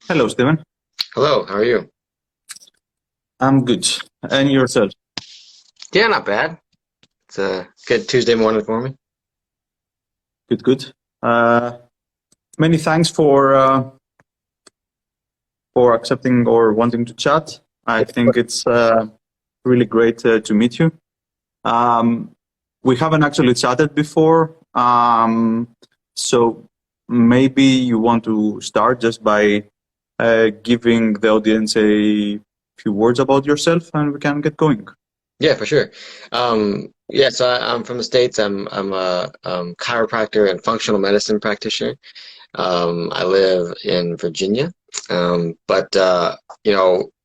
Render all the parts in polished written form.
Hello, Stephen. Hello, how are you? I'm good. And yourself? Yeah, not bad. It's a good Tuesday morning for me. Good, good. Uh, Many thanks for accepting or wanting to chat. I think it's really great to meet you. Um, we haven't actually chatted before, so maybe you want to start just by giving the audience a few words about yourself, and we can get going. Yeah, for sure. Yeah, so I'm from the States. I'm a chiropractor and functional medicine practitioner. I live in Virginia, but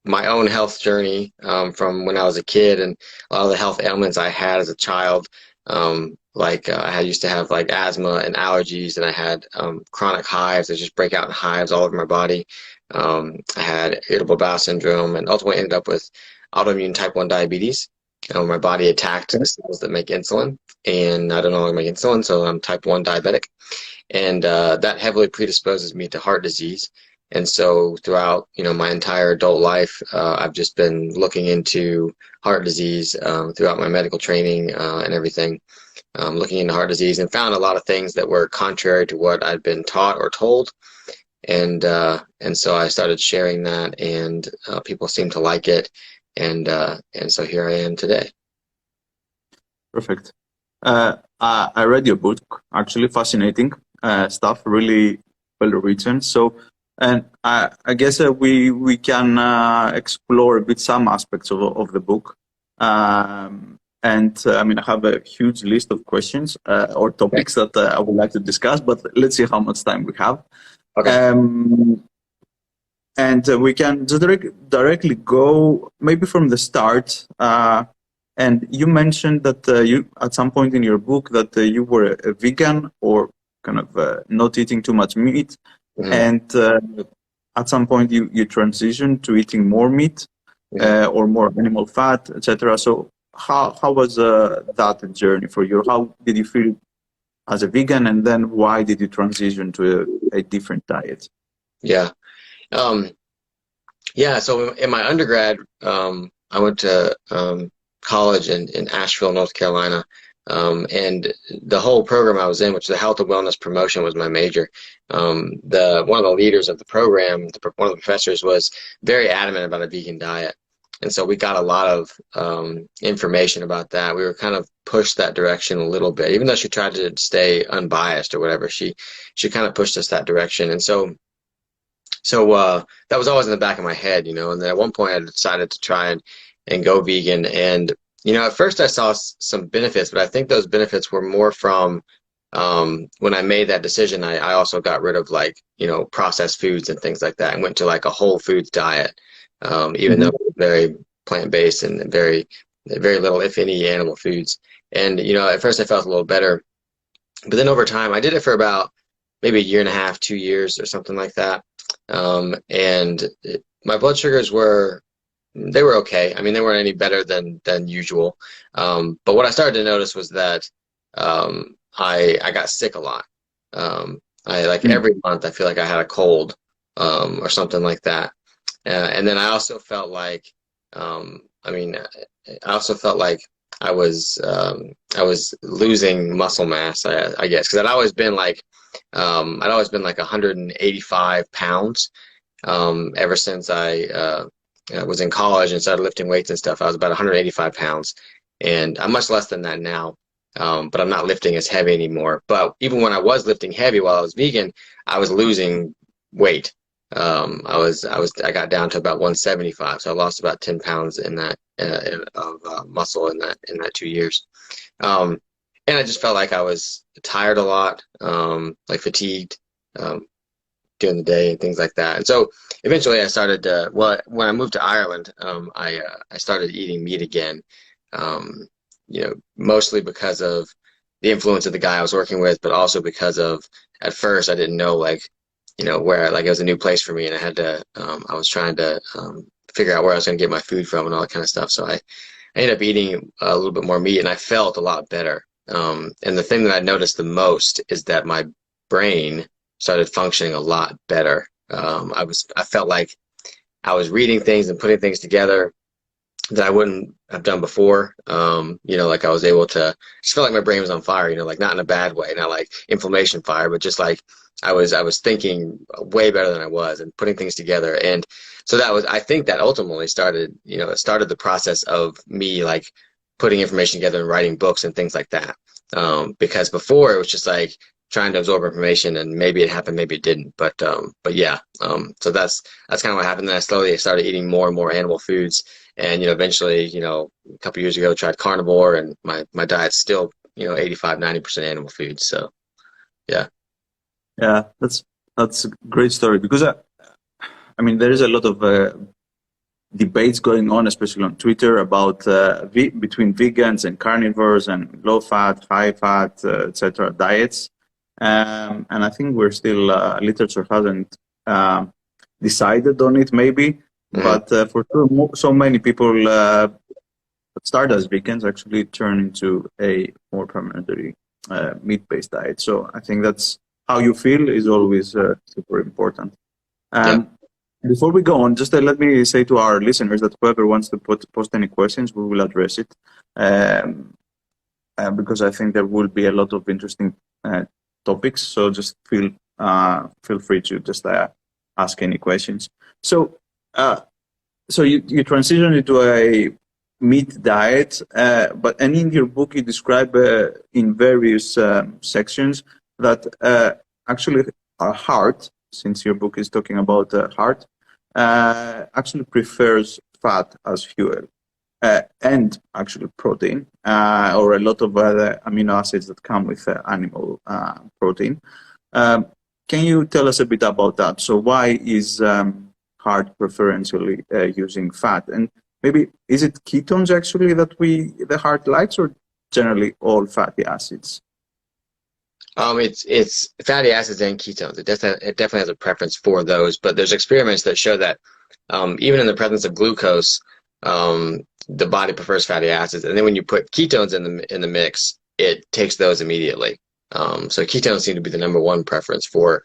my own health journey from when I was a kid and a lot of the health ailments I had as a child, I used to have like asthma and allergies, and I had chronic hives that just break out in hives all over my body. I had irritable bowel syndrome, and ultimately ended up with autoimmune type 1 diabetes. My body attacked the cells that make insulin, and I don't no longer make insulin, so I'm type 1 diabetic, and that heavily predisposes me to heart disease. And so throughout, my entire adult life, I've just been looking into heart disease throughout my medical training and everything, looking into heart disease, and found a lot of things that were contrary to what I'd been taught or told. And so I started sharing that, and people seemed to like it, and so here I am today. Perfect. I read your book, actually fascinating stuff, really well written. So, and I guess we can explore a bit some aspects of the book. And I mean, I have a huge list of questions or topics that I would like to discuss, but let's see how much time we have. Okay. Um, and we can just directly go maybe from the start. And you mentioned that you, at some point in your book, that you were a vegan or kind of not eating too much meat, Hmm. and at some point you transitioned to eating more meat Hmm. or more animal fat, etc. So how was that journey for you? How did you feel as a vegan, and then why did you transition to a different diet? Yeah. Um, Yeah, so in my undergrad, I went to college in Asheville, North Carolina, and the whole program I was in, which is the health and wellness promotion, was my major. The one of the leaders of the program, one of the professors, was very adamant about a vegan diet, and so we got a lot of information about that. We were kind of pushed that direction a little bit, even though she tried to stay unbiased or whatever. She kind of pushed us that direction, and so that was always in the back of my head, and then at one point I decided to try and go vegan. And, at first I saw some benefits, but I think those benefits were more from when I made that decision, I also got rid of like, processed foods and things like that and went to like a whole foods diet, even though Mm-hmm. it was very plant-based and very little, if any, animal foods. And, at first I felt a little better, but then over time, I did it for about maybe a year and a half, 2 years or something like that. My blood sugars they were okay. I mean, they weren't any better than usual. But what I started to notice was that I got sick a lot. I like every month I feel like I had a cold or something like that. And then I also felt like I mean I also felt like I was losing muscle mass, I guess, because I'd always been like 185 pounds ever since I was in college and started lifting weights and stuff. I was about 185 pounds, and I'm much less than that now. But I'm not lifting as heavy anymore. But even when I was lifting heavy while I was vegan, I was losing weight. I got down to about 175, so I lost about 10 pounds in that of muscle in that 2 years. Um, and I just felt like I was tired a lot, like fatigued during the day and things like that. And so eventually I started when I moved to Ireland, I started eating meat again, mostly because of the influence of the guy I was working with, but also because of at first I didn't know like where, like, it was a new place for me, and I was trying to figure out where I was going to get my food from and all that kind of stuff. So I ended up eating a little bit more meat, and I felt a lot better. And the thing that I noticed the most is that my brain started functioning a lot better. I felt like I was reading things and putting things together that I wouldn't have done before. Like I was able to just feel like my brain was on fire, like not in a bad way, not like inflammation fire, but just like I was thinking way better than I was and putting things together. And so I think that ultimately started, it started the process of me like putting information together and writing books and things like that. Because before it was just like trying to absorb information and maybe it happened, maybe it didn't. But yeah, so that's kind of what happened. Then I slowly started eating more and more animal foods. And, eventually, a couple years ago, tried carnivore, and my diet's still, 85, 90% animal food. So, yeah. Yeah, that's a great story because I mean there is a lot of debates going on, especially on Twitter, about between vegans and carnivores and low fat, high fat, etc. diets, and I think we're still literature hasn't decided on it, maybe, but for sure, so many people that start as vegans actually turn into a more permanently meat-based diet. So I think that's how you feel is always super important. Yeah. Before we go on, just let me say to our listeners that whoever wants to post any questions, we will address it, because I think there will be a lot of interesting topics. So just feel free to just ask any questions. So you transitioned into a meat diet, and in your book you describe in various sections that actually our heart, since your book is talking about heart, actually prefers fat as fuel, and actually protein, or a lot of other amino acids that come with animal protein. Can you tell us a bit about that? So why is heart preferentially using fat? And maybe is it ketones actually that the heart likes, or generally all fatty acids? It's fatty acids and ketones. It definitely has a preference for those, but there's experiments that show that even in the presence of glucose, the body prefers fatty acids, and then when you put ketones in the mix, it takes those immediately. So ketones seem to be the #1 preference for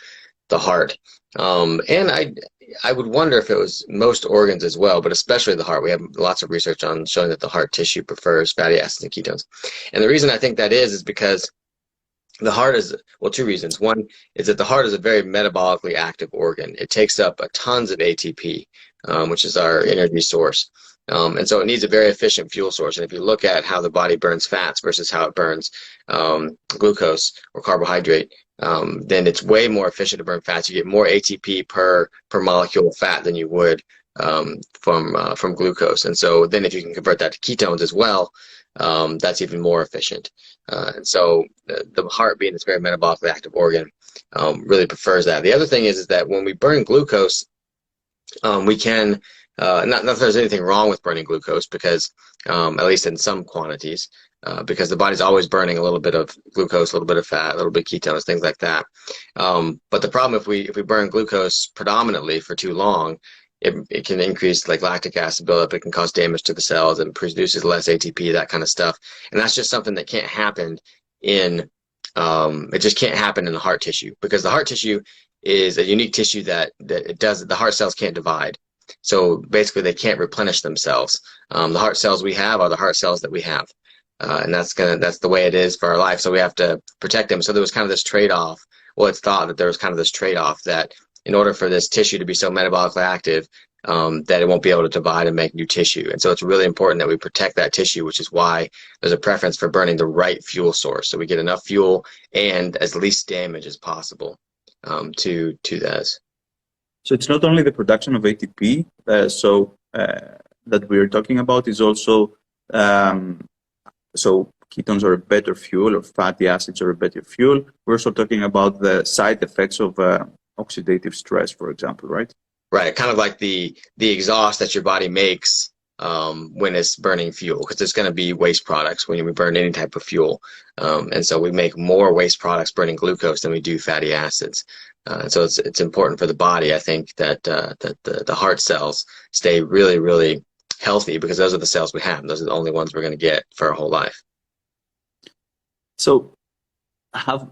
the heart. And I would wonder if it was most organs as well, but especially the heart. We have lots of research on showing that the heart tissue prefers fatty acids and ketones. And the reason I think that is because the heart is, well, two reasons. One is that the heart is a very metabolically active organ. It takes up tons of ATP, which is our energy source. And so it needs a very efficient fuel source. And if you look at how the body burns fats versus how it burns glucose or carbohydrate, then it's way more efficient to burn fats. You get more ATP per molecule of fat than you would from glucose. And so then if you can convert that to ketones as well, that's even more efficient. And so the heart, being this very metabolically active organ, really prefers that. The other thing is that when we burn glucose, we can, not that there's anything wrong with burning glucose, because at least in some quantities, because the body's always burning a little bit of glucose, a little bit of fat, a little bit of ketones, things like that. But the problem if we burn glucose predominantly for too long, it can increase like lactic acid buildup. It can cause damage to the cells and produces less ATP, that kind of stuff. And that's just something that can't happen it just can't happen in the heart tissue, because the heart tissue is a unique tissue that the heart cells can't divide. So basically they can't replenish themselves. The heart cells we have are the heart cells that we have. And that's the way it is for our life. So we have to protect them. So there was kind of this trade-off. Well, it's thought that there was kind of this trade-off that in order for this tissue to be so metabolically active, that it won't be able to divide and make new tissue. And so it's really important that we protect that tissue, which is why there's a preference for burning the right fuel source. So we get enough fuel and as least damage as possible to those. So it's not only the production of ATP, that we're talking about, is also, so ketones are a better fuel, or fatty acids are a better fuel. We're also talking about the side effects of oxidative stress, for example, right? Right, kind of like the exhaust that your body makes when it's burning fuel, because there's going to be waste products when we burn any type of fuel. And so we make more waste products burning glucose than we do fatty acids. So it's important for the body, I think, that the heart cells stay really, really healthy, because those are the cells we have. Those are the only ones we're going to get for our whole life. So have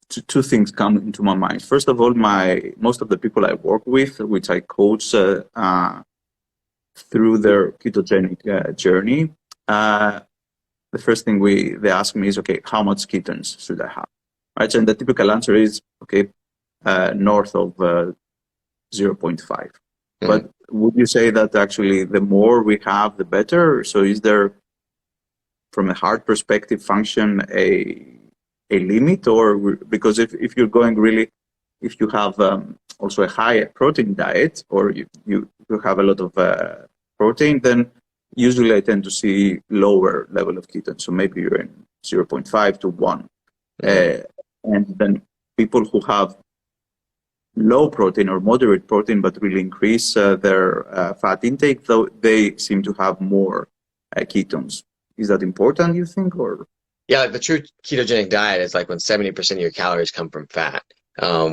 two things come into my mind. First of all, most of the people I work with, which I coach through their ketogenic journey, the first thing they ask me is, okay, how much ketones should I have? Right, and the typical answer is, okay, north of 0.5. But would you say that actually the more we have, the better? So is there, from a heart perspective, function a limit? Or because if you're going really, if you have also a high protein diet, or you have a lot of protein, then usually I tend to see lower level of ketones. So maybe you're in 0.5 to 1. And then people who have low protein or moderate protein, but really increase their fat intake, though they seem to have more ketones. Is that important, you think, or? Yeah, like the true ketogenic diet is like when 70% of your calories come from fat,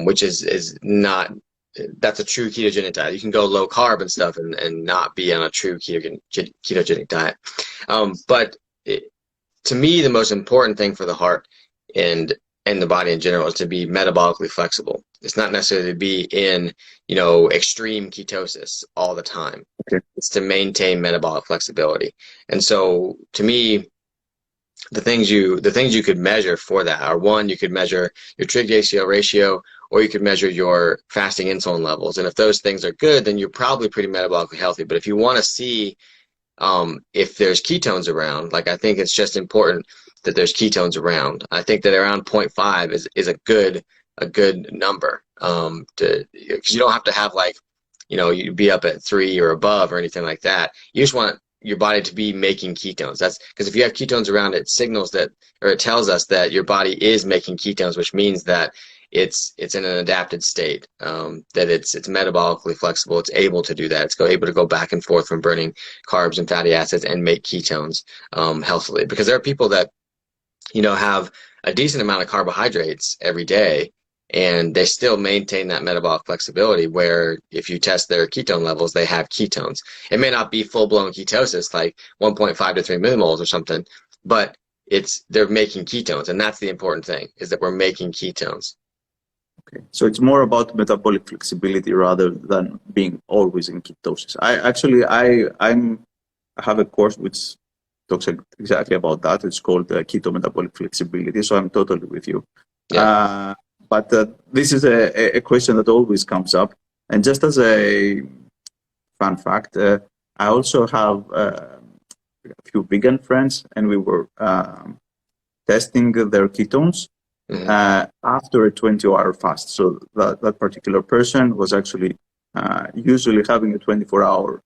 which is not, that's a true ketogenic diet. You can go low carb and stuff and not be on a true ketogenic diet. But to me, the most important thing for the heart and the body in general is to be metabolically flexible. It's not necessarily to be in, extreme ketosis all the time. Okay. It's to maintain metabolic flexibility. And so to me, the things you could measure for that are, one, you could measure your trig-to-HDL ratio, or you could measure your fasting insulin levels. And if those things are good, then you're probably pretty metabolically healthy. But if you want to see if there's ketones around, like, I think it's just important that there's ketones around. I think that around 0.5 is a good number, because you don't have to have, like, you be up at 3 or above or anything like that. You just want your body to be making ketones. That's because if you have ketones around, it signals that, or it tells us that your body is making ketones, which means that it's in an adapted state, that it's metabolically flexible. It's able to do that. It's able to go back and forth from burning carbs and fatty acids and make ketones healthily. Because there are people that have a decent amount of carbohydrates every day, and they still maintain that metabolic flexibility, where if you test their ketone levels, they have ketones. It may not be full-blown ketosis, like 1.5 to 3 millimoles or something, but they're making ketones, and that's the important thing, is that we're making ketones. Okay, so it's more about metabolic flexibility rather than being always in ketosis. I have a course which talks exactly about that. It's called keto metabolic flexibility. So I'm totally with you. Yeah. But this is a question that always comes up. And just as a fun fact, I also have a few vegan friends, and we were testing their ketones after a 20-hour fast. So that particular person was actually usually having a 24-hour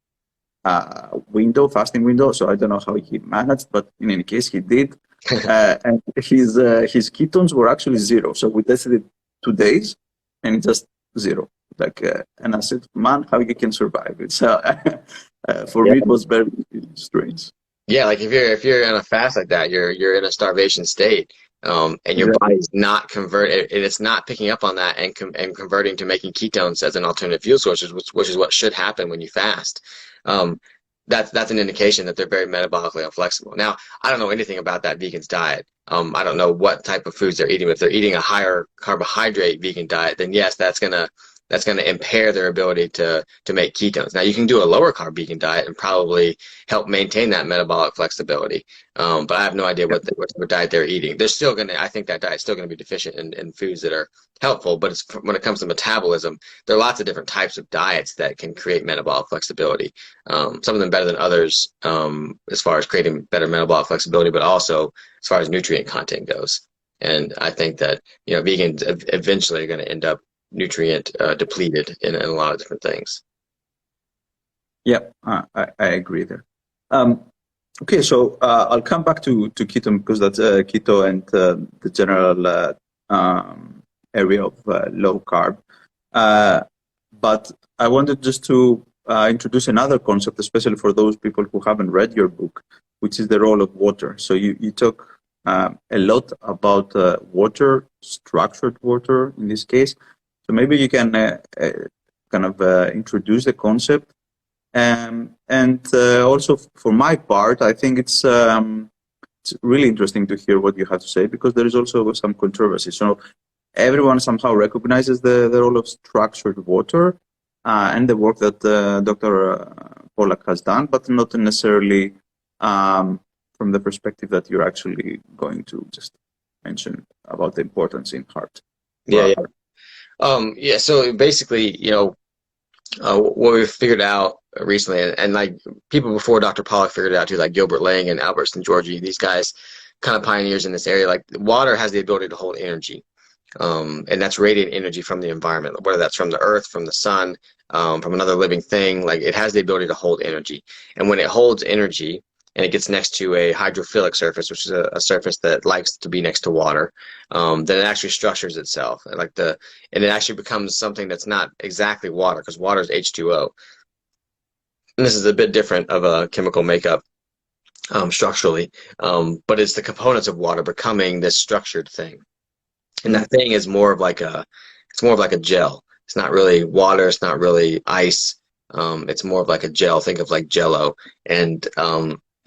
fasting window. So I don't know how he managed, but in any case, he did. And his ketones were actually 0. So we tested it 2 days, and it's just 0. And I said, man, how you can survive it? So for me, it was very strange. Yeah, like if you're in a fast like that, you're in a starvation state, and your body's not it's not picking up on that and converting to making ketones as an alternative fuel source, which is what should happen when you fast. That's an indication that they're very metabolically inflexible. Now, I don't know anything about that vegan's diet. I don't know what type of foods they're eating. If they're eating a higher carbohydrate vegan diet, then yes, that's gonna impair their ability to make ketones. Now, you can do a lower carb vegan diet and probably help maintain that metabolic flexibility. But I have no idea what diet they're eating. I think that diet's still gonna be deficient in foods that are helpful. But when it comes to metabolism, there are lots of different types of diets that can create metabolic flexibility. Some of them better than others, as far as creating better metabolic flexibility, but also as far as nutrient content goes. And I think that vegans eventually are going to end up nutrient depleted in a lot of different things. Yeah, I agree there. Okay, so I'll come back to keto, because that's keto and the general area of low carb. But I wanted just to introduce another concept, especially for those people who haven't read your book, which is the role of water. So you talk a lot about water, structured water in this case. So maybe you can kind of introduce the concept. And also for my part, I think it's really interesting to hear what you have to say, because there is also some controversy. So everyone somehow recognizes the role of structured water and the work that Dr. Pollack has done, but not necessarily from the perspective that you're actually going to just mention about the importance in heart. Yeah, yeah. So basically, what we've figured out recently, and like people before Dr. Pollack figured it out too, like Gilbert Lang and Albert St. Georgi, these guys kind of pioneers in this area. Like water has the ability to hold energy, and that's radiant energy from the environment, whether that's from the earth, from the sun, from another living thing. Like it has the ability to hold energy, and when it holds energy and it gets next to a hydrophilic surface, which is a surface that likes to be next to water, then it actually structures itself. And it actually becomes something that's not exactly water, because water is H2O. And this is a bit different of a chemical makeup structurally, but it's the components of water becoming this structured thing. And that thing is it's more of like a gel. It's not really water. It's not really ice. It's more of like a gel. Think of like Jello, and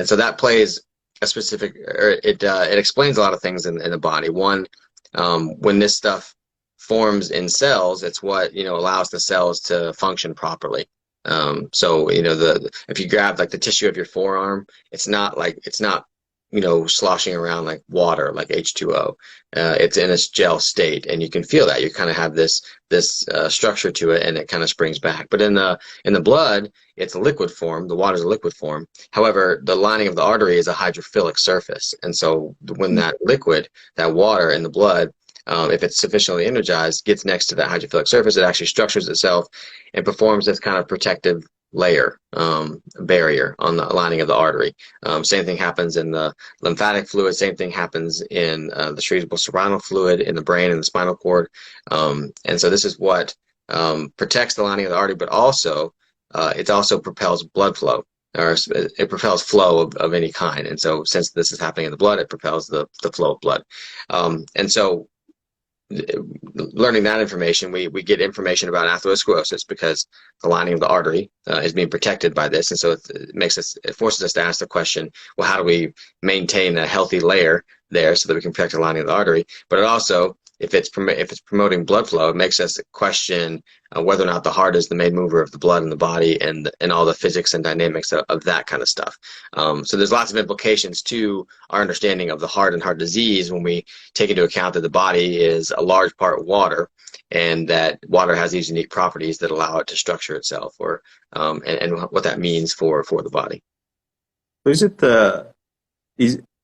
so that plays a specific, or it explains a lot of things in the body. One, when this stuff forms in cells, it's what allows the cells to function properly. So if you grab like the tissue of your forearm, it's not sloshing around like water, like H2O. It's in its gel state, and you can feel that. You kind of have this structure to it, and it kind of springs back. But in the blood, it's a liquid form. The water is a liquid form. However, the lining of the artery is a hydrophilic surface, and so when that liquid, that water in the blood, if it's sufficiently energized, gets next to that hydrophilic surface, it actually structures itself and performs this kind of protective layer, barrier on the lining of the artery. Same thing happens in the lymphatic fluid. Same thing happens in the cerebrospinal fluid in the brain and the spinal cord. And so this is what protects the lining of the artery, but also it also propels blood flow, or it propels flow of any kind. And so since this is happening in the blood, it propels the flow of blood. And so learning that information, we get information about atherosclerosis because the lining of the artery is being protected by this, and so it forces us to ask the question, well, how do we maintain a healthy layer there so that we can protect the lining of the artery? But it also, if it's promoting blood flow, it makes us question whether or not the heart is the main mover of the blood in the body, and all the physics and dynamics of that kind of stuff. So there's lots of implications to our understanding of the heart and heart disease when we take into account that the body is a large part water, and that water has these unique properties that allow it to structure itself, and what that means for the body.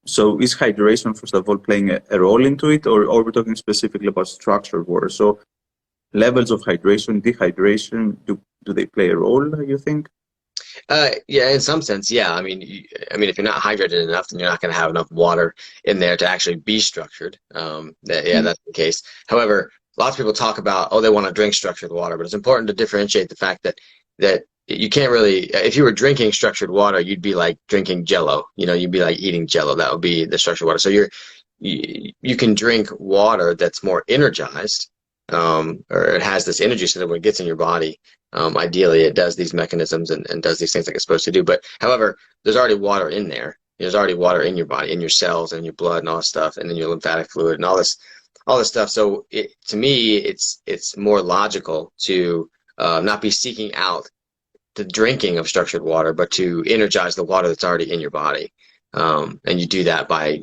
So is hydration, first of all, playing a role into it, or we're talking specifically about structured water? So levels of hydration, dehydration, do they play a role, you think? Yeah, in some sense, yeah. I mean, if you're not hydrated enough, then you're not going to have enough water in there to actually be structured. That's the case. However, lots of people talk about, they want to drink structured water, but it's important to differentiate the fact that you can't really, if you were drinking structured water, you'd be like drinking Jello. You'd be like eating Jello. That would be the structured water. So you can drink water that's more energized, or it has this energy, so that when it gets in your body, ideally it does these mechanisms and does these things like it's supposed to do. But however, there's already water in there. There's already water in your body, in your cells and your blood and all this stuff, and then your lymphatic fluid and all this stuff. So to me, it's more logical to not be seeking out the drinking of structured water, but to energize the water that's already in your body. And you do that by,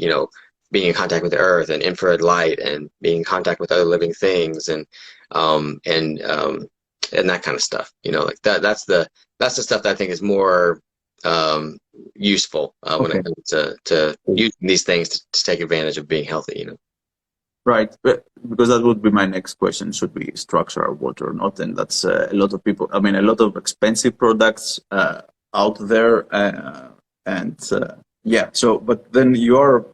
being in contact with the earth and infrared light, and being in contact with other living things, and that kind of stuff. Like that's the stuff that I think is more useful when it comes to using these things to take advantage of being healthy. Right, because that would be my next question: should we structure our water or not? And that's a lot of people. I mean, a lot of expensive products out there, So, but then you're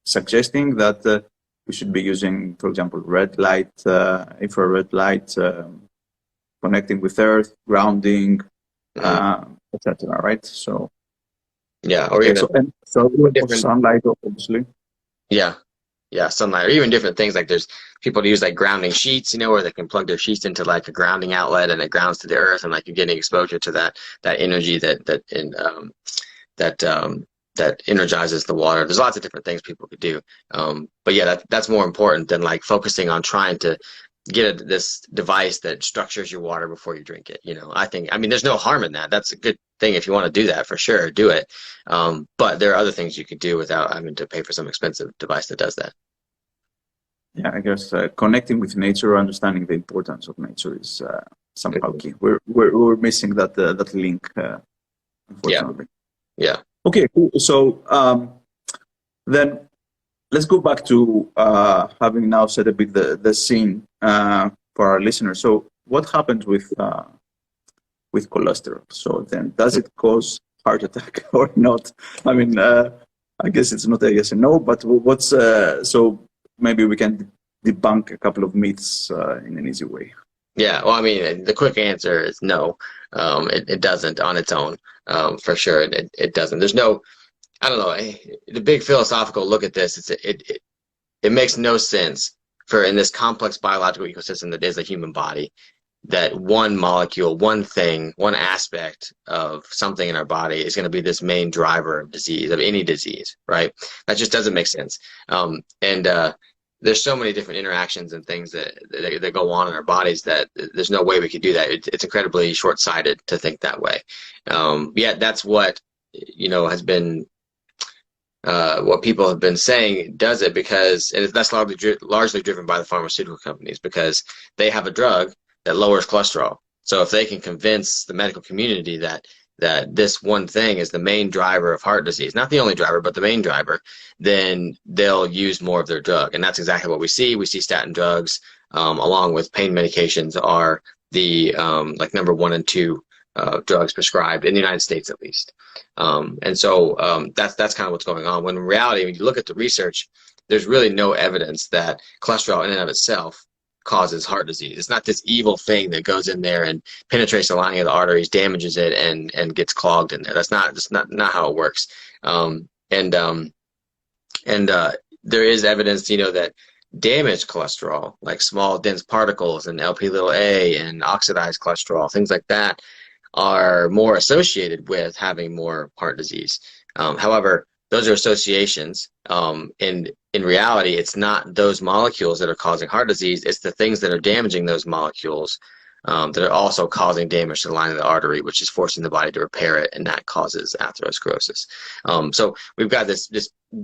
suggesting that we should be using, for example, red light, infrared light, connecting with Earth, grounding, etc. Right? So, yeah, or even different sunlight, obviously. Yeah, sunlight, or even different things. Like there's people use like grounding sheets, where they can plug their sheets into like a grounding outlet, and it grounds to the earth, and like you're getting exposure to that energy that that energizes the water. There's lots of different things people could do. But yeah, that's more important than like focusing on trying to get this device that structures your water before you drink it. I mean, there's no harm in that. That's a good thing. If you want to do that, for sure, do it. But there are other things you could do without having to pay for some expensive device that does that. Yeah, I guess connecting with nature, understanding the importance of nature is somehow key. We're missing that link, unfortunately. Yeah. Okay, cool. So then let's go back to having now set a bit the scene for our listeners. So what happens with cholesterol? So then, does it cause heart attack or not? I mean, I guess it's not a yes and no, but what's so maybe we can debunk a couple of myths in an easy way. Yeah, well, I mean, the quick answer is no. It doesn't on its own, for sure. It doesn't. There's no, I don't know. The big philosophical look at this, it makes no sense for in this complex biological ecosystem that is the human body, that one molecule, one thing, one aspect of something in our body is going to be this main driver of disease, of any disease, right? That just doesn't make sense. There's so many different interactions and things that go on in our bodies that there's no way we could do that. It's incredibly short-sighted to think that way. Yet that's what has been what people have been saying does it, because that's largely driven by the pharmaceutical companies, because they have a drug that lowers cholesterol. So if they can convince the medical community that this one thing is the main driver of heart disease, not the only driver, but the main driver, then they'll use more of their drug. And that's exactly what we see. We see statin drugs, along with pain medications, are the like number 1 and 2 drugs prescribed in the United States, at least. And so that's kind of what's going on. When in reality, when you look at the research, there's really no evidence that cholesterol in and of itself causes heart disease. It's not this evil thing that goes in there and penetrates the lining of the arteries, damages it, and gets clogged in there. That's not how it works. There is evidence, that damaged cholesterol, like small dense particles and LP(a) and oxidized cholesterol, things like that, are more associated with having more heart disease. However, those are associations, and in reality, it's not those molecules that are causing heart disease. It's the things that are damaging those molecules that are also causing damage to the line of the artery, which is forcing the body to repair it, and that causes atherosclerosis. So we've got this.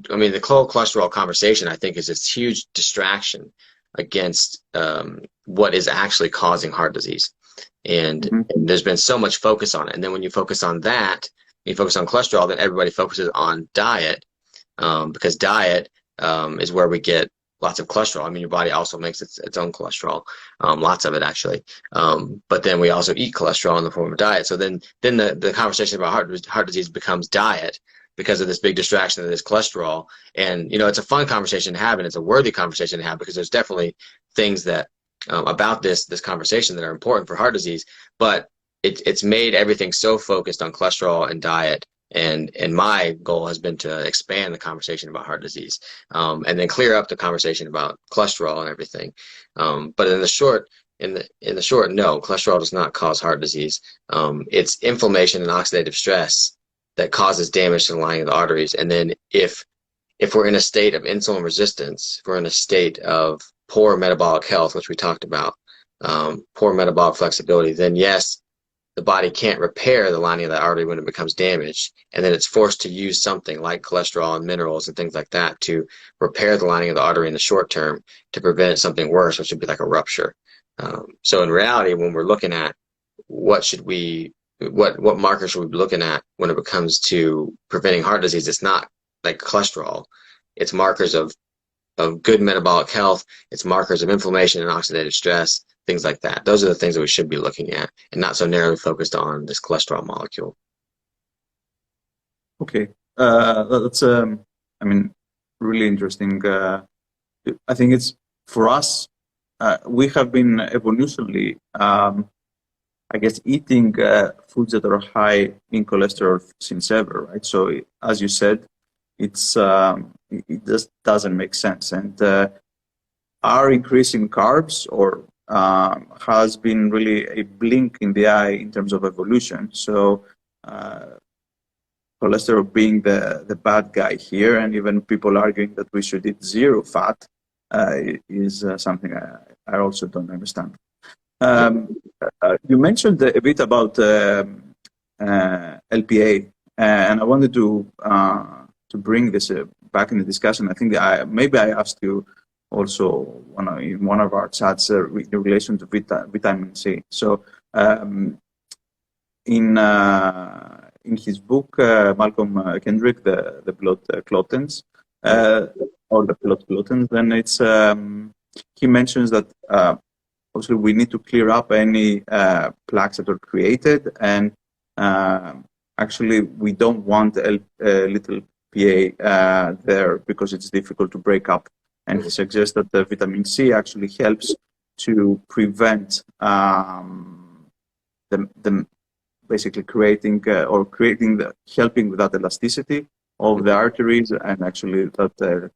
I mean, the cholesterol conversation, I think, is this huge distraction against what is actually causing heart disease. And there's been so much focus on it. And then when you focus on that, you focus on cholesterol, then everybody focuses on diet, because diet is where we get lots of cholesterol. I mean, your body also makes its own cholesterol, lots of it actually. But then we also eat cholesterol in the form of diet. So then the conversation about heart disease becomes diet, because of this big distraction of this cholesterol. And it's a fun conversation to have, and it's a worthy conversation to have, because there's definitely things that about this conversation that are important for heart disease, but it's made everything so focused on cholesterol and diet. And my goal has been to expand the conversation about heart disease, and then clear up the conversation about cholesterol and everything. But in the short, no, cholesterol does not cause heart disease. It's inflammation and oxidative stress that causes damage to the lining of the arteries. And then if we're in a state of insulin resistance, if we're in a state of poor metabolic health, which we talked about, poor metabolic flexibility, then yes, the body can't repair the lining of the artery when it becomes damaged, and then it's forced to use something like cholesterol and minerals and things like that to repair the lining of the artery in the short term to prevent something worse, which would be like a rupture. So in reality, when we're looking at what markers should we be looking at when it comes to preventing heart disease, it's not like cholesterol. It's markers of good metabolic health. It's markers of inflammation and oxidative stress, things like that. Those are the things that we should be looking at, and not so narrowly focused on this cholesterol molecule. Okay, that's I mean, really interesting. I think it's for us. We have been evolutionally, I guess, eating foods that are high in cholesterol since ever, right? So, as you said, it just doesn't make sense. And our increase in carbs has been really a blink in the eye in terms of evolution. So cholesterol being the bad guy here, and even people arguing that we should eat zero fat is something I also don't understand. You mentioned a bit about LPA, and I wanted to bring this back in the discussion. I think maybe I asked you also in one of our chats in relation to vitamin C. So in his book, Malcolm Kendrick, the blood clotons, or the blood clotons, then it's he mentions that also we need to clear up any plaques that are created, and actually we don't want a little PA there because it's difficult to break up. And he suggests that the vitamin C actually helps to prevent the basically creating helping with that elasticity of the arteries, and actually that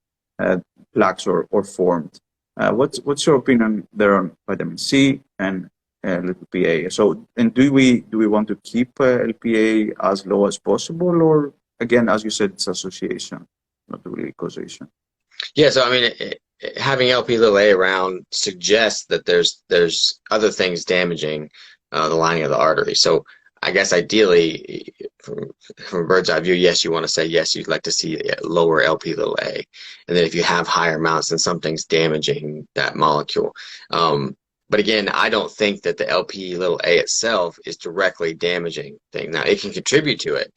plaques are formed. What's your opinion there on vitamin C and little PA? So, and do we want to keep LPA as low as possible, or again, as you said, it's association, not really causation? Yeah, so I mean, having LP(a) around suggests that there's other things damaging the lining of the artery. So I guess ideally, from a bird's eye view, yes, you want to say yes, you'd like to see lower LP(a), and then if you have higher amounts, then something's damaging that molecule. But again, I don't think that the LP(a) itself is directly damaging thing. Now, it can contribute to it,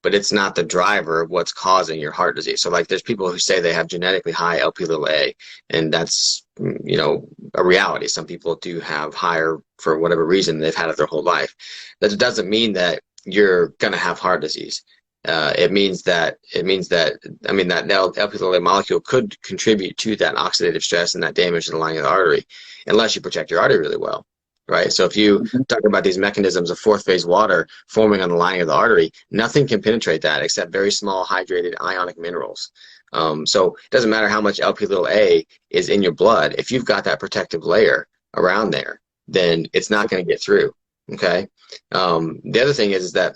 but it's not the driver of what's causing your heart disease. So like there's people who say they have genetically high LP(a), and that's, you know, a reality. Some people do have higher for whatever reason, they've had it their whole life. That doesn't mean that you're gonna have heart disease. It means that I mean that LP(a) molecule could contribute to that oxidative stress and that damage to the lining of the artery, unless you protect your artery really well. Right. So if you talk about these mechanisms of fourth phase water forming on the lining of the artery, nothing can penetrate that except very small hydrated ionic minerals. So it doesn't matter how much LP(a) is in your blood. If you've got that protective layer around there, then it's not going to get through. Okay. The other thing is that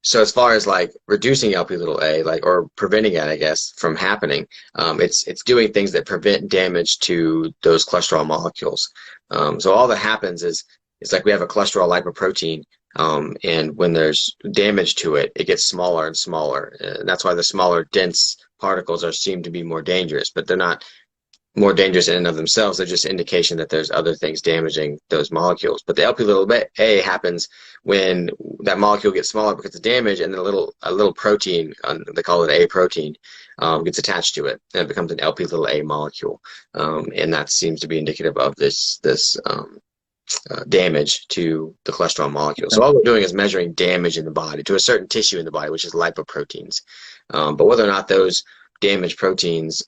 so as far as like reducing LP(a), like, or preventing it, I guess, from happening, it's doing things that prevent damage to those cholesterol molecules. So all that happens is it's like we have a cholesterol lipoprotein, and when there's damage to it, it gets smaller and smaller. And that's why the smaller, dense particles seem to be more dangerous, but they're not more dangerous in and of themselves. They're just indication that there's other things damaging those molecules. But the LP(a) happens when that molecule gets smaller because of damage, and then a little protein, they call it A protein, gets attached to it, and it becomes an LP(a) molecule. And that seems to be indicative of this damage to the cholesterol molecule. So all we're doing is measuring damage in the body to a certain tissue in the body, which is lipoproteins. But whether or not those damaged proteins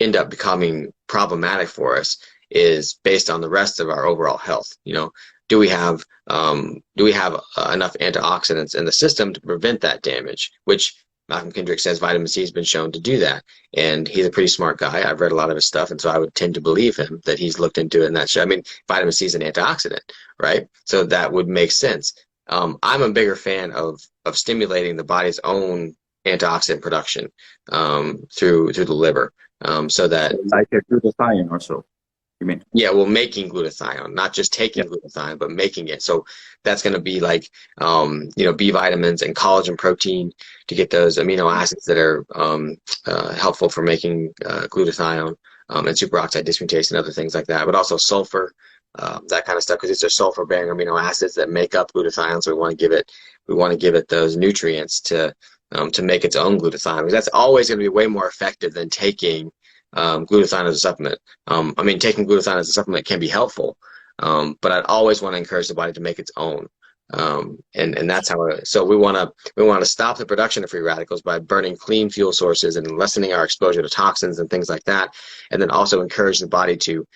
end up becoming problematic for us is based on the rest of our overall health. You know, do we have enough antioxidants in the system to prevent that damage? Which Malcolm Kendrick says vitamin C has been shown to do that, and he's a pretty smart guy. I've read a lot of his stuff, and so I would tend to believe him that he's looked into it. And that I mean, vitamin C is an antioxidant, right? So that would make sense. I'm a bigger fan of stimulating the body's own antioxidant production through the liver. So that, like a glutathione or so, you mean? Yeah, well, making glutathione, not just taking glutathione, but making it. So that's going to be like, you know, B vitamins and collagen protein to get those amino acids that are helpful for making glutathione, and superoxide dismutase and other things like that. But also sulfur, that kind of stuff, because these are sulfur-bearing amino acids that make up glutathione. So we want to give it those nutrients to make its own glutathione, because that's always going to be way more effective than taking glutathione as a supplement. I mean, taking glutathione as a supplement can be helpful, but I'd always want to encourage the body to make its own. And that's how. So we want to stop the production of free radicals by burning clean fuel sources and lessening our exposure to toxins and things like that, and then also encourage the body to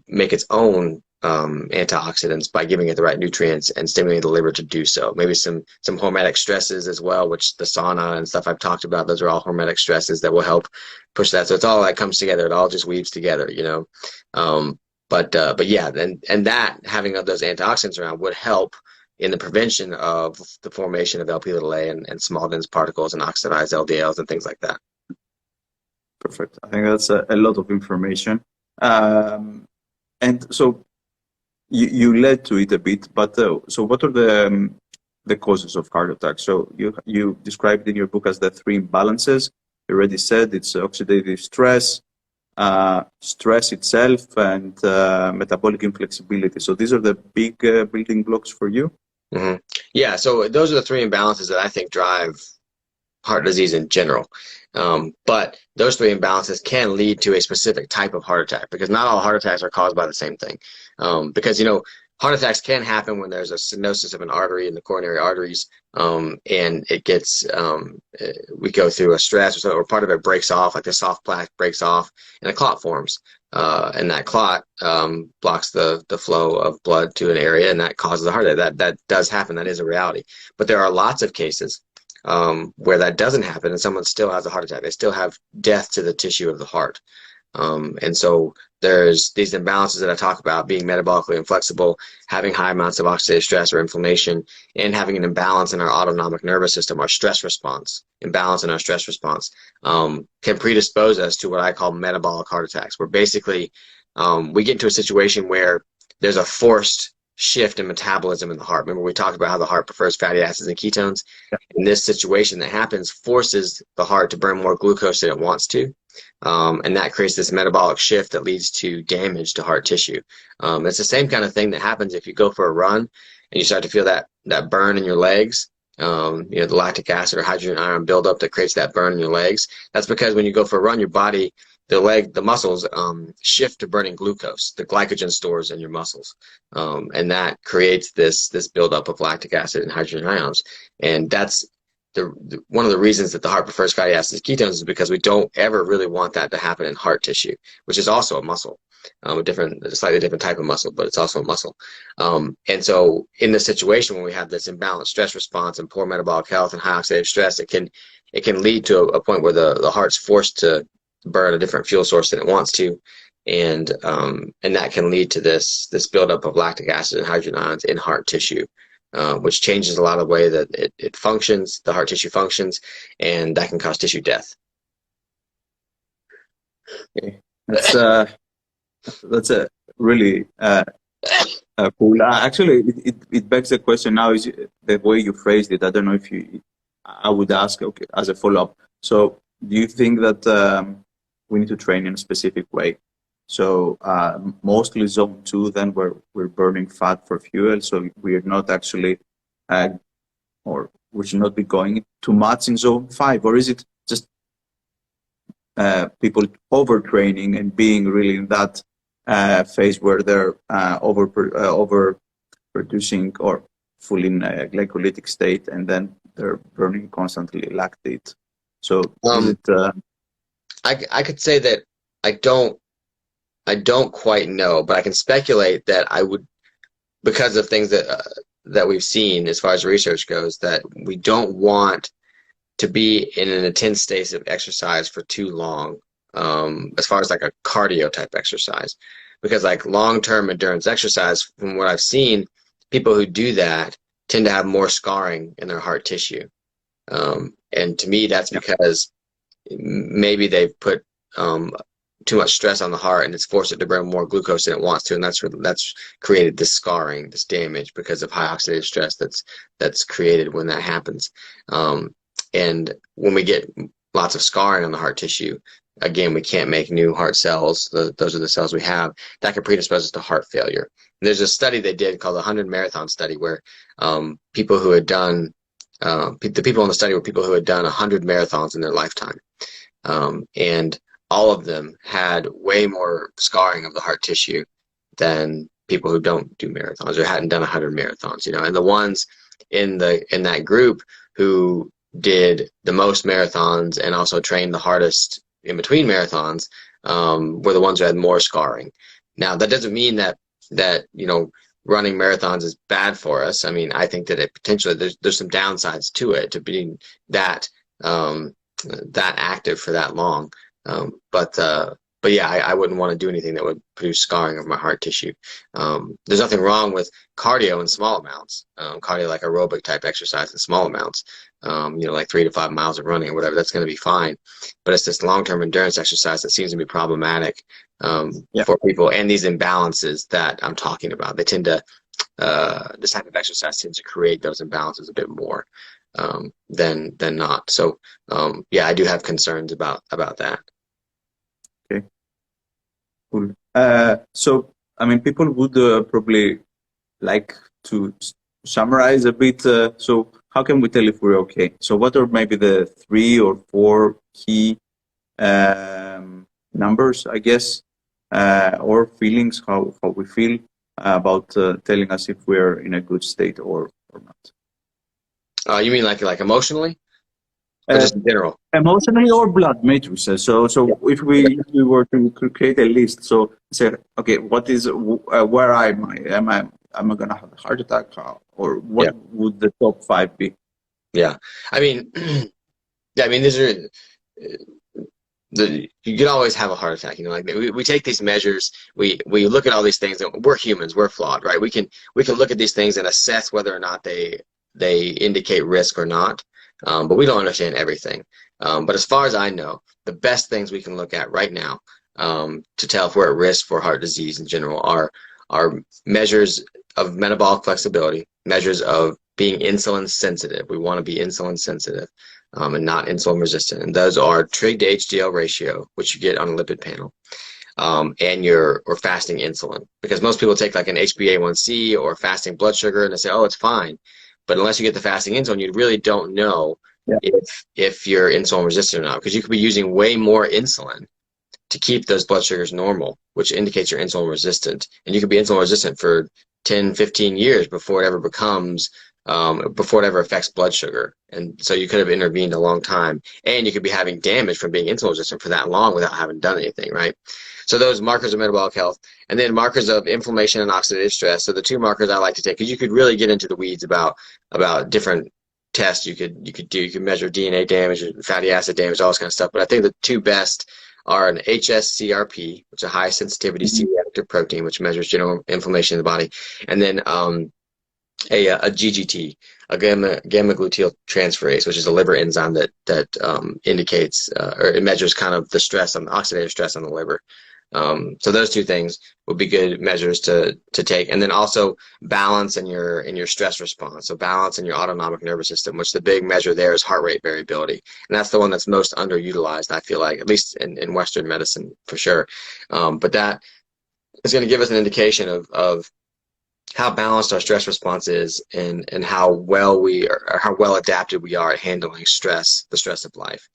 make its own antioxidants by giving it the right nutrients and stimulating the liver to do so. Maybe some hormetic stresses as well, which the sauna and stuff I've talked about, those are all hormetic stresses that will help push that. So it's all that comes together. It all just weaves together, you know. But yeah, and that having those antioxidants around would help in the prevention of the formation of LP little a and small dense particles and oxidized LDLs and things like that. Perfect. I think that's a lot of information. And so you led to it a bit, but so what are the causes of heart attack? So you described in your book as the three imbalances. You already said it's oxidative stress, stress itself, and metabolic inflexibility. So these are the big building blocks for you? Mm-hmm. Yeah, so those are the three imbalances that I think drive heart disease in general. But those three imbalances can lead to a specific type of heart attack, because not all heart attacks are caused by the same thing. Because, you know, heart attacks can happen when there's a stenosis of an artery in the coronary arteries, and it gets, we go through a stress, or part of it breaks off, like the soft plaque breaks off, and a clot forms. And that clot blocks the flow of blood to an area, and that causes a heart attack. That does happen. That is a reality. But there are lots of cases where that doesn't happen and someone still has a heart attack. They still have death to the tissue of the heart. And so there's these imbalances that I talk about, being metabolically inflexible, having high amounts of oxidative stress or inflammation, and having an imbalance in our autonomic nervous system, our stress response, imbalance in our stress response, can predispose us to what I call metabolic heart attacks, where basically we get into a situation where there's a forced shift in metabolism in the heart. Remember, we talked about how the heart prefers fatty acids and ketones. In this situation that happens, forces the heart to burn more glucose than it wants to. And that creates this metabolic shift that leads to damage to heart tissue. It's the same kind of thing that happens if you go for a run and you start to feel that burn in your legs. You know, the lactic acid or hydrogen ion buildup that creates that burn in your legs. That's because when you go for a run, your body, the muscles shift to burning glucose, the glycogen stores in your muscles, and that creates this buildup of lactic acid and hydrogen ions. And that's one of the reasons that the heart prefers fatty acids and ketones, is because we don't ever really want that to happen in heart tissue, which is also a muscle, a slightly different type of muscle, but it's also a muscle. And so in this situation, when we have this imbalanced stress response and poor metabolic health and high oxidative stress, it can lead to a point where the heart's forced to burn a different fuel source than it wants to, and that can lead to this buildup of lactic acid and hydrogen ions in heart tissue, which changes a lot of the way that it functions, the heart tissue functions, and that can cause tissue death. Okay. That's a really cool. Actually, it begs the question now, is the way you phrased it. I don't know if I would ask, okay, as a follow-up. So do you think that we need to train in a specific way? So mostly zone 2, then we're burning fat for fuel, so we're not actually, or we should not be going too much in zone 5, or is it just people overtraining and being really in that phase where they're over producing or full in a glycolytic state, and then they're burning constantly lactate? So is it, I could say that I don't quite know, but I can speculate that I would, because of things that we've seen as far as research goes, that we don't want to be in an intense state of exercise for too long, as far as like a cardio type exercise, because like long-term endurance exercise, from what I've seen, people who do that tend to have more scarring in their heart tissue, and to me that's because maybe they've put too much stress on the heart and it's forced it to burn more glucose than it wants to, and that's created this scarring, this damage, because of high oxidative stress that's created when that happens. And when we get lots of scarring on the heart tissue, again, we can't make new heart cells. Those are the cells we have. That can predispose us to heart failure. And there's a study they did called the 100 Marathon Study, where people who had done the people in the study were people who had done 100 marathons in their lifetime, and all of them had way more scarring of the heart tissue than people who don't do marathons or hadn't done 100 marathons. And the ones in that group who did the most marathons and also trained the hardest in between marathons were the ones who had more scarring. Now, that doesn't mean that running marathons is bad for us. I mean, I think that it potentially there's some downsides to it, to being that active for that long. But but yeah, I wouldn't want to do anything that would produce scarring of my heart tissue. There's nothing wrong with cardio in small amounts, cardio like aerobic type exercise in small amounts, like 3 to 5 miles of running or whatever. That's going to be fine. But it's this long-term endurance exercise that seems to be problematic for people, and these imbalances that I'm talking about. They tend to this type of exercise tends to create those imbalances a bit more than not. So yeah, I do have concerns about that. Okay, cool. So, I mean, people would probably like to summarize a bit. So, how can we tell if we're okay? So, what are maybe the 3 or 4 key numbers, I guess, or feelings, how we feel about telling us if we're in a good state or not? You mean like emotionally? Or just in general? Emotionally or blood matrices. So if we were to create a list, so say, okay, what is where am I? Am I gonna have a heart attack, or what would the top 5 be? Yeah, I mean, these are you could always have a heart attack. Like we take these measures, we look at all these things. We're humans, we're flawed, right? We can look at these things and assess whether or not they indicate risk or not. But we don't understand everything. But as far as I know, the best things we can look at right now to tell if we're at risk for heart disease in general are measures of metabolic flexibility, measures of being insulin sensitive. We want to be insulin sensitive and not insulin resistant. And those are trig to HDL ratio, which you get on a lipid panel, and your fasting insulin. Because most people take like an HbA1c or fasting blood sugar and they say, oh, it's fine. But unless you get the fasting insulin, you really don't know if you're insulin resistant or not, because you could be using way more insulin to keep those blood sugars normal, which indicates you're insulin resistant. And you could be insulin resistant for 10, 15 years before it ever becomes, before it ever affects blood sugar. And so you could have intervened a long time, and you could be having damage from being insulin resistant for that long without having done anything, right? So those markers of metabolic health, and then markers of inflammation and oxidative stress. So the 2 markers I like to take, because you could really get into the weeds about different tests you could do. You could measure DNA damage, fatty acid damage, all this kind of stuff. But I think the 2 best are an HSCRP, which is a high sensitivity C-reactive protein, which measures general inflammation in the body, and then a GGT, a gamma glutyl transferase, which is a liver enzyme that indicates or it measures kind of the stress on the oxidative stress on the liver. So those 2 things would be good measures to take, and then also balance in your stress response. So balance in your autonomic nervous system, which the big measure there is heart rate variability, and that's the one that's most underutilized, I feel like, at least in Western medicine for sure. But that is going to give us an indication of how balanced our stress response is, and how well adapted we are at handling stress, the stress of life.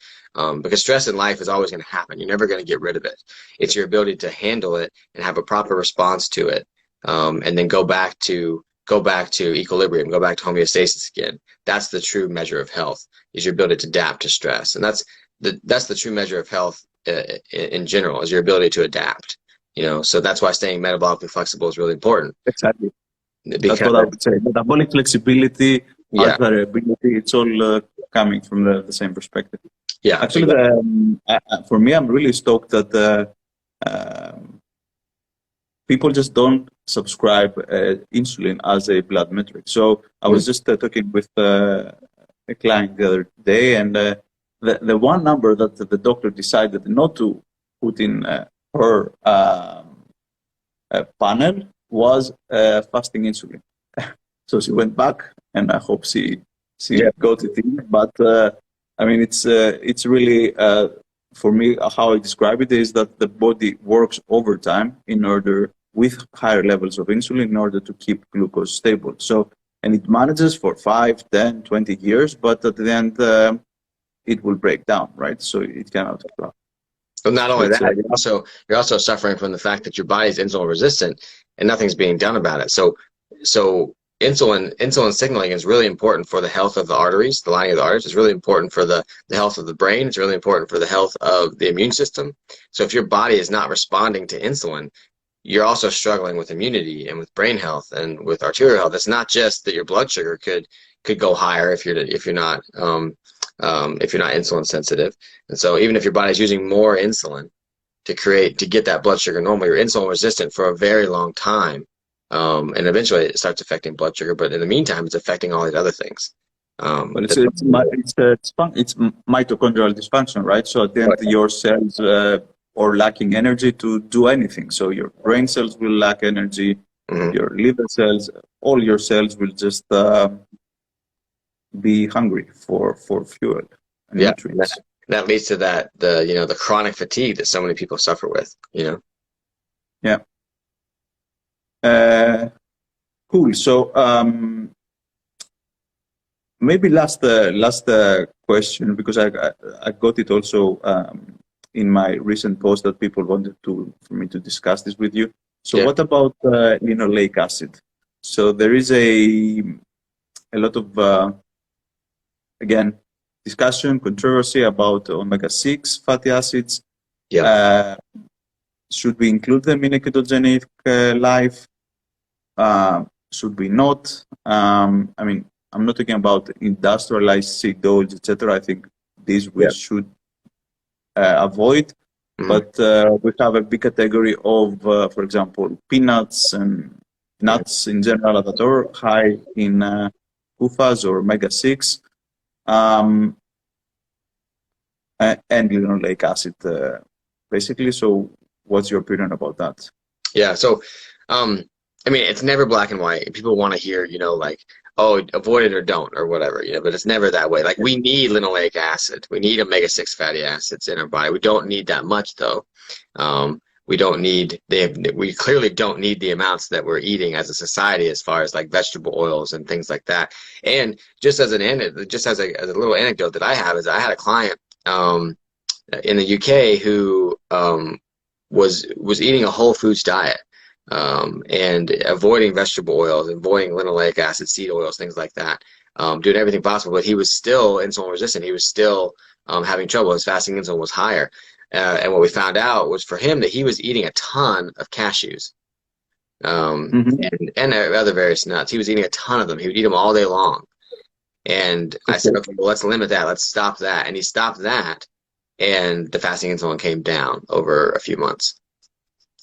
Because stress in life is always going to happen. You're never going to get rid of it. It's your ability to handle it and have a proper response to it, and then go back to equilibrium, go back to homeostasis again. That's the true measure of health, is your ability to adapt to stress, and that's the true measure of health in general, is your ability to adapt. So that's why staying metabolically flexible is really important. Exactly. That's what I would say. Metabolic flexibility, heart variability, it's all coming from the same perspective. Yeah. Actually, for me, I'm really stoked that people just don't subscribe insulin as a blood metric. So I was just talking with a client the other day, and the one number that the doctor decided not to put in her panel was fasting insulin. So she went back, and I hope she got it in. But I mean, it's really for me, how I describe it is that the body works overtime in order, with higher levels of insulin, in order to keep glucose stable. So, and it manages for 5, 10, 20 years, but at the end, it will break down, right? So it cannot. Well, not only that, you're also suffering from the fact that your body is insulin resistant and nothing's being done about it. So insulin signaling is really important for the health of the arteries, the lining of the arteries. It's really important for the health of the brain. It's really important for the health of the immune system. So if your body is not responding to insulin, you're also struggling with immunity and with brain health and with arterial health. It's not just that your blood sugar could go higher if you're not insulin sensitive. And so even if your body's using more insulin to get that blood sugar normal. You're insulin resistant for a very long time, and eventually it starts affecting blood sugar. But in the meantime, it's affecting all these other things. Well, it's mitochondrial dysfunction, right? So at the end, your cells are lacking energy to do anything. So your brain cells will lack energy, your liver cells, all your cells will just be hungry for fuel and nutrients. That leads to the chronic fatigue that so many people suffer with, Yeah. Cool. So maybe last question, because I got it also in my recent post that people wanted for me to discuss this with you. So what about linoleic acid? So there is a lot of again, discussion, controversy about omega-6 fatty acids. Should we include them in a ketogenic life? Should we not? I mean, I'm not talking about industrialized seed oils, etc. I think these we should avoid. But we have a big category of, for example, peanuts and nuts in general that are high in PUFAs or omega-6. And linoleic acid, basically. So what's your opinion about that? Yeah, so I mean, it's never black and white. People want to hear, like, oh, avoid it or don't or whatever, but it's never that way. Like, we need linoleic acid. We need omega-6 fatty acids in our body. We don't need that much, though. We clearly don't need the amounts that we're eating as a society, as far as like vegetable oils and things like that. And just as a little anecdote that I have, is I had a client in the UK who was eating a whole foods diet and avoiding vegetable oils, avoiding linoleic acid, seed oils, things like that, doing everything possible, but he was still insulin resistant. He was still having trouble. His fasting insulin was higher. And what we found out was for him that he was eating a ton of cashews and other various nuts. He was eating a ton of them. He would eat them all day long. And I said, okay, well, let's limit that. Let's stop that. And he stopped that. And the fasting insulin came down over a few months.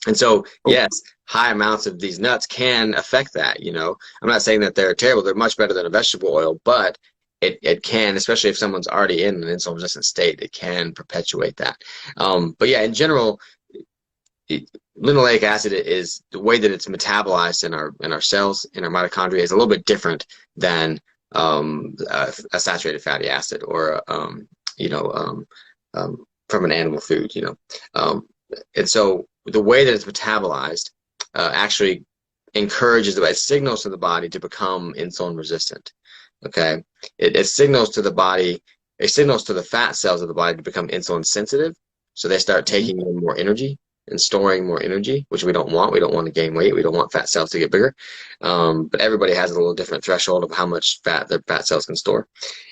And so, yes, high amounts of these nuts can affect that. I'm not saying that they're terrible. They're much better than a vegetable oil, but it can, especially if someone's already in an insulin resistant state, it can perpetuate that. But yeah, in general, linoleic acid is the way that it's metabolized in our cells, in our mitochondria, is a little bit different than a saturated fatty acid or from an animal food. And so the way that it's metabolized actually encourages it signals to the body to become insulin resistant. Okay, it signals to the body, it signals to the fat cells of the body to become insulin sensitive, so they start taking in more energy and storing more energy, which we don't want. We don't want to gain weight. We don't want fat cells to get bigger. But everybody has a little different threshold of how much fat their fat cells can store,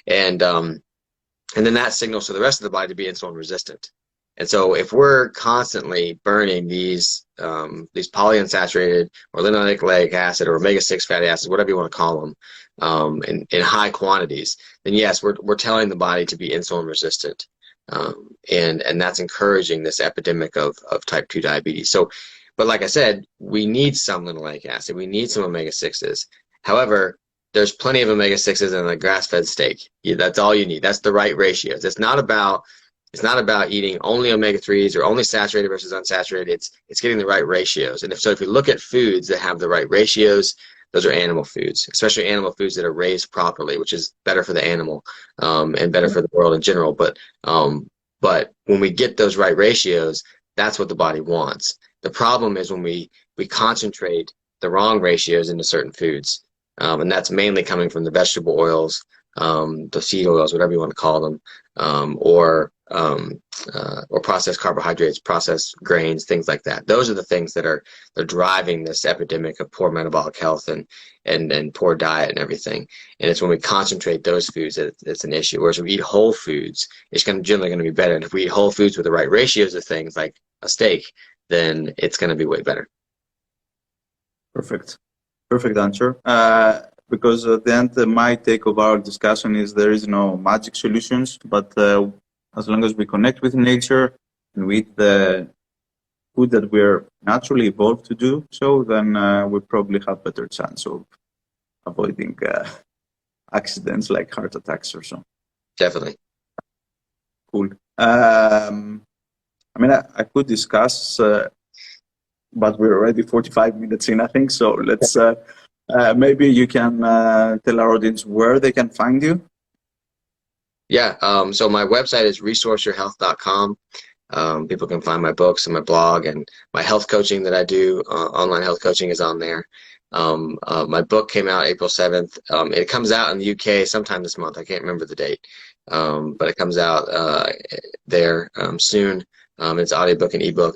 and then that signals to the rest of the body to be insulin resistant. And so if we're constantly burning these polyunsaturated or linoleic acid or omega-6 fatty acids, whatever you want to call them, in high quantities, then yes, we're telling the body to be insulin resistant. And that's encouraging this epidemic of type 2 diabetes. So, but like I said, we need some linoleic acid. We need some omega-6s. However, there's plenty of omega-6s in a grass-fed steak. That's all you need. That's the right ratios. It's not about eating only omega-3s or only saturated versus unsaturated. It's getting the right ratios. And if we look at foods that have the right ratios, those are animal foods, especially animal foods that are raised properly, which is better for the animal and better for the world in general. But when we get those right ratios, that's what the body wants. The problem is when we concentrate the wrong ratios into certain foods, and that's mainly coming from the vegetable oils, the seed oils, whatever you want to call them, or processed carbohydrates, processed grains, things like that. Those are the things that are driving this epidemic of poor metabolic health and poor diet and everything. And it's when we concentrate those foods that it's an issue. Whereas if we eat whole foods, it's generally going to be better. And if we eat whole foods with the right ratios of things like a steak, then it's going to be way better. Perfect answer. Because at the end, my take of our discussion is there is no magic solutions, but as long as we connect with nature and we eat the food that we're naturally evolved to do so, then we probably have better chance of avoiding accidents like heart attacks or so. Definitely. Cool. I mean, I could discuss, but we're already 45 minutes in, I think. So let's maybe you can tell our audience where they can find you. Yeah. So my website is resourceyourhealth.com. People can find my books and my blog and my health coaching that I do. Online health coaching is on there. My book came out April 7th. It comes out in the UK sometime this month. I can't remember the date, but it comes out there soon. It's audiobook and ebook.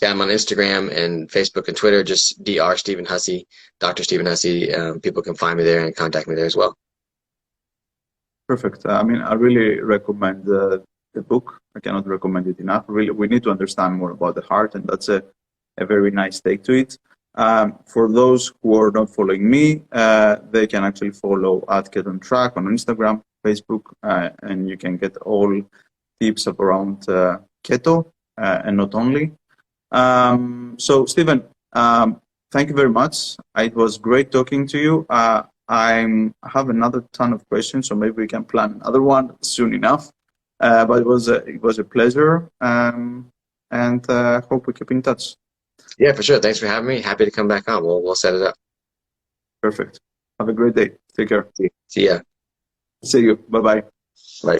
Yeah, I'm on Instagram and Facebook and Twitter, just Dr. Stephen Hussey, Dr. Stephen Hussey. People can find me there and contact me there as well. Perfect. I mean, I really recommend the book. I cannot recommend it enough. Really, we need to understand more about the heart, and that's a very nice take to it. For those who are not following me, they can actually follow at Keton Track on Instagram, Facebook, and you can get all tips around keto and not only. So, Stephen, thank you very much. It was great talking to you. I have another ton of questions, so maybe we can plan another one soon enough. But it was a pleasure, and hope we keep in touch. Yeah, for sure. Thanks for having me. Happy to come back on. We'll set it up. Perfect. Have a great day. Take care. See ya. See you. Bye-bye. Bye.